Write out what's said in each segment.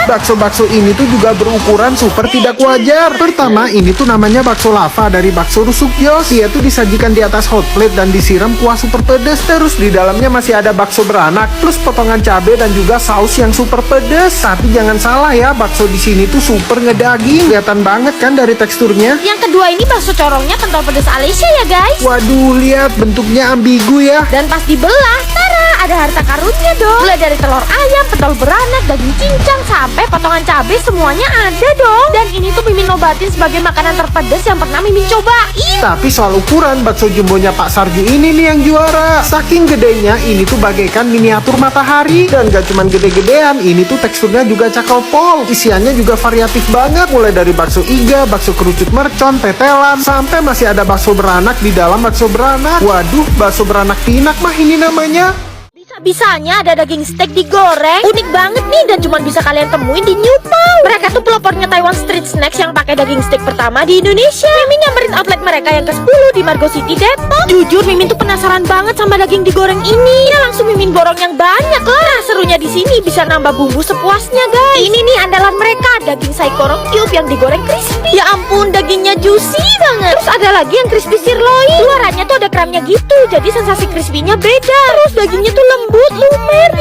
Bakso-bakso ini tuh juga berukuran super tidak wajar. Pertama, ini tuh namanya bakso lava dari bakso rusuk Yos. Dia tuh disajikan di atas hot plate dan disiram kuah super pedas. Terus di dalamnya masih ada bakso beranak plus potongan cabai dan juga saus yang super pedas. Tapi jangan salah ya, bakso di sini tuh super ngedaging. Kelihatan banget kan dari teksturnya. Yang kedua ini bakso corongnya pentol pedas Alicia ya guys. Waduh, lihat bentuknya ambigu ya. Dan pas dibelah, tara, ada harta karunnya dong. Mulai dari telur ayam, pentol beranak, daging cincang, sampai potongan cabai semuanya ada dong. Dan ini tuh Mimin nobatin sebagai makanan terpedas yang pernah Mimin cobain. Tapi soal ukuran, bakso jumbonya Pak Sarju ini nih yang juara. Saking gedenya, ini tuh bagaikan miniatur matahari. Dan gak cuman gede-gedean, ini tuh teksturnya juga cakep pol. Isiannya juga variatif banget. Mulai dari bakso iga, bakso kerucut mercon, tetelan, sampai masih ada bakso beranak di dalam bakso beranak. Waduh, bakso beranak pinak mah ini namanya. Bisa-bisanya ada daging steak digoreng. Unik banget nih dan cuma bisa kalian temuin di New Pau. Mereka tuh pelopornya Taiwan Street Snacks yang pakai daging steak pertama di Indonesia. Mimin nyamperin outlet mereka yang ke-10 di Margo City, Depok. Jujur Mimin tuh penasaran banget sama daging digoreng ini. Ya langsung Mimin borong yang banyak lah. Nah, serunya di sini bisa nambah bumbu sepuasnya guys. Ini nih andalan mereka, daging saikoro cube yang digoreng crispy. Ya ampun, dagingnya juicy banget. Terus ada lagi yang crispy sirloin. Luarannya tuh ada kremnya gitu, jadi sensasi crispy-nya beda. Terus dagingnya tuh lembut, lumer.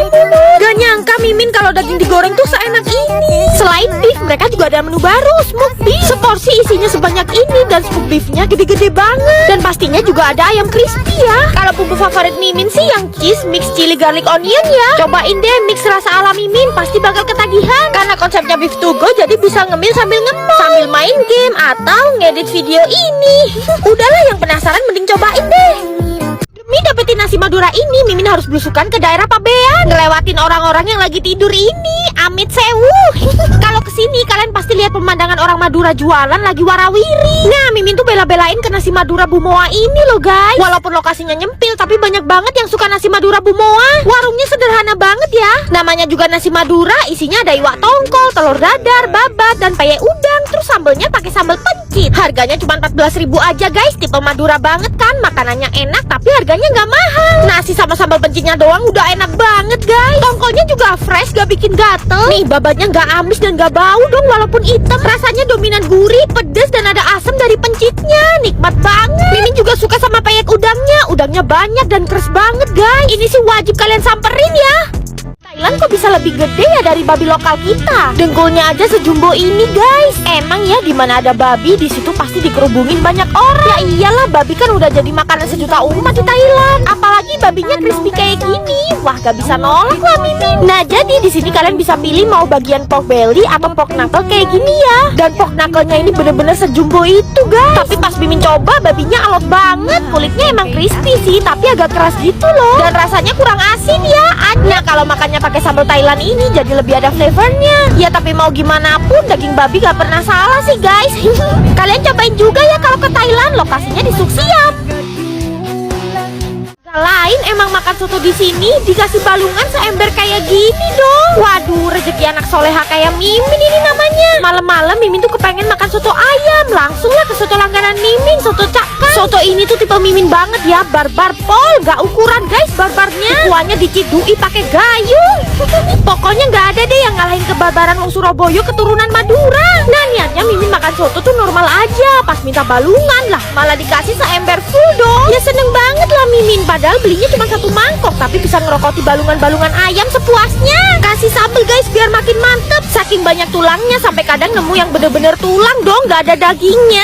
Gak nyangka Mimin kalau daging digoreng tuh seenak ini. Selain beef, mereka juga ada menu baru, smoked beef. Seporsi isinya sebanyak ini dan smoked beefnya gede-gede banget. Dan pastinya juga ada ayam crispy ya. Kalau bumbu favorit Mimin sih yang cheese mix chili garlic onion ya. Cobain deh mix rasa ala Mimin, pasti bakal ketagihan. Karena konsepnya beef to go, jadi bisa ngemil sambil ngemil, sambil main game atau ngedit video ini. Udahlah, yang penasaran mending cobain deh. Demi dapetin nasi Madura ini, Mimin harus belusukan ke daerah Pabean, ngelewatin orang-orang yang lagi tidur ini. Amit sewu. Kalau kesini kalian pasti lihat pemandangan orang Madura jualan lagi warawiri. Nah, Mimin tuh bela-belain ke nasi Madura Bumoa ini loh guys. Walaupun lokasinya nyempil, tapi banyak banget yang suka nasi Madura Bumoa. Warungnya sederhana banget ya. Namanya juga nasi Madura, isinya ada iwak tongkol, telur dadar, babat, dan peye udang. Terus sambelnya pakai sambal pencit. Harganya cuma 14.000 aja guys. Tipe Madura banget kan, makanannya enak tapi harganya nggak mahal. Nasi sama sambal pencitnya doang udah enak banget guys. Tongkolnya juga fresh, gak bikin gatel. Nih babatnya nggak amis dan nggak bau dong walaupun hitam. Rasanya dominan gurih, pedas, dan ada asam dari pencitnya. Nikmat banget. Mimin juga suka sama peyek udangnya. Udangnya banyak dan keras banget guys. Ini sih wajib kalian samperin ya. Thailand kok bisa lebih gede ya dari babi lokal kita? Dengkulnya aja sejumbo ini guys. Emang ya dimana ada babi di situ pasti dikerubungin banyak orang. Ya iyalah, babi kan udah jadi makanan sejuta umat di Thailand. Apalagi babinya crispy kayak gini. Wah, gak bisa nolak lah Mimin. Nah jadi di sini kalian bisa pilih mau bagian pork belly atau pork knuckle kayak gini ya. Dan pork knuckle-nya ini bener-bener sejumbo itu guys. Tapi pas Mimin coba, babinya alot banget. Kulitnya emang crispy sih, tapi agak keras gitu loh. Dan rasanya kurang asin ya. Nah kalau makannya pakai sambal Thailand ini jadi lebih ada flavornya. Ya tapi mau gimana pun daging babi gak pernah salah sih guys. Kalian cobain juga ya kalau ke Thailand, lokasinya di Suk Siam. Lain emang makan soto di sini dikasih balungan seember kayak gini dong. Waduh, rezeki anak soleha kayak Mimin ini namanya. Malam-malam Mimin tuh kepengen makan soto ayam. Langsung lah ke soto langganan Mimin, soto Cakang. Soto ini tuh tipe Mimin banget ya, barbar pol, gak ukuran guys barbarnya. Kuahnya dicidui pakai gayung. Pokoknya gak ada deh yang ngalahin kebarbaran wong Surabaya keturunan Madura. Nah niatnya Mimin makan soto tuh normal aja. Pas minta balungan lah malah dikasih seember full dong. Ya seneng banget lah Mimin. Padahal belinya cuma satu mangkok, tapi bisa ngerokoti balungan-balungan ayam sepuasnya. Kasih sambal guys biar makin mantep. Saking banyak tulangnya sampai kadang nemu yang bener-bener tulang dong, gak ada dagingnya.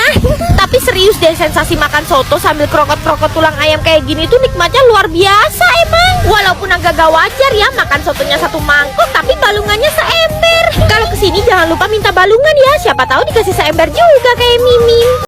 Tapi serius deh, sensasi makan soto sambil krokot-krokot tulang ayam kayak gini tuh nikmatnya luar biasa emang. Walaupun agak gak wajar ya makan sotonya satu mangkok tapi balungannya seember. Kalau kesini jangan lupa minta balungan ya, siapa tahu dikasih seember juga kayak Mimin.